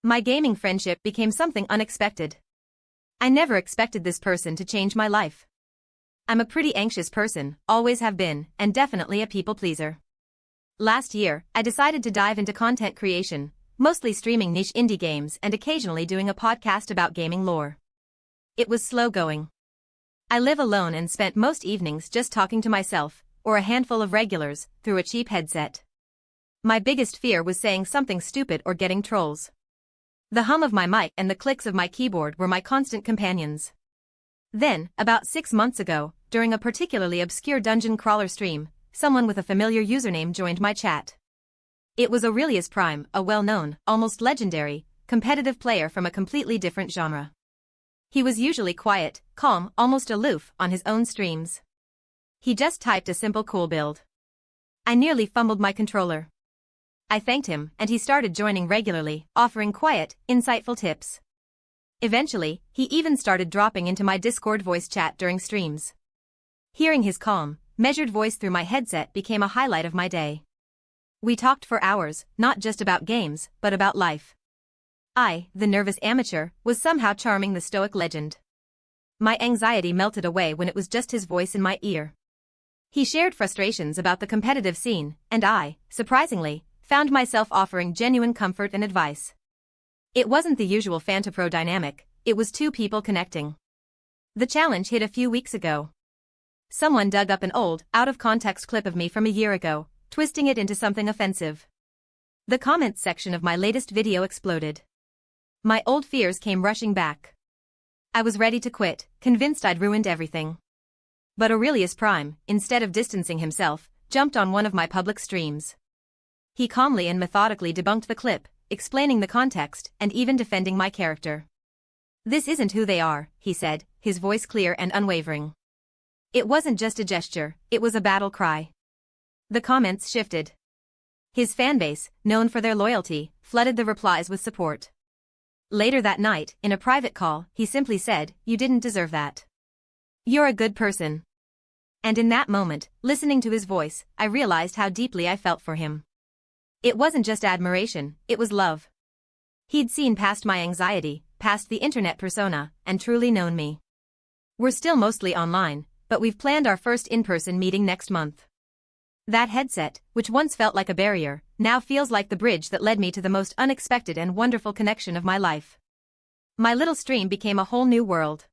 My gaming friendship became something unexpected. I never expected this person to change my life. I'm a pretty anxious person, always have been, and definitely a people pleaser. Last year, I decided to dive into content creation, mostly streaming niche indie games and occasionally doing a podcast about gaming lore. It was slow going. I live alone and spent most evenings just talking to myself, or a handful of regulars, through a cheap headset. My biggest fear was saying something stupid or getting trolls. The hum of my mic and the clicks of my keyboard were my constant companions. Then, about 6 months ago, during a particularly obscure dungeon crawler stream, someone with a familiar username joined my chat. It was Aurelius Prime, a well-known, almost legendary, competitive player from a completely different genre. He was usually quiet, calm, almost aloof on his own streams. He just typed a simple cool build. I nearly fumbled my controller. I thanked him, and he started joining regularly, offering quiet, insightful tips. Eventually, he even started dropping into my Discord voice chat during streams. Hearing his calm, measured voice through my headset became a highlight of my day. We talked for hours, not just about games, but about life. I, the nervous amateur, was somehow charming the stoic legend. My anxiety melted away when it was just his voice in my ear. He shared frustrations about the competitive scene, and I, surprisingly, found myself offering genuine comfort and advice. It wasn't the usual fan-to-pro dynamic, it was two people connecting. The challenge hit a few weeks ago. Someone dug up an old, out-of-context clip of me from a year ago, twisting it into something offensive. The comments section of my latest video exploded. My old fears came rushing back. I was ready to quit, convinced I'd ruined everything. But Aurelius Prime, instead of distancing himself, jumped on one of my public streams. He calmly and methodically debunked the clip, explaining the context and even defending my character. "This isn't who they are," he said, his voice clear and unwavering. It wasn't just a gesture, it was a battle cry. The comments shifted. His fanbase, known for their loyalty, flooded the replies with support. Later that night, in a private call, he simply said, "You didn't deserve that. You're a good person." And in that moment, listening to his voice, I realized how deeply I felt for him. It wasn't just admiration, it was love. He'd seen past my anxiety, past the internet persona, and truly known me. We're still mostly online, but we've planned our first in-person meeting next month. That headset, which once felt like a barrier, now feels like the bridge that led me to the most unexpected and wonderful connection of my life. My little stream became a whole new world.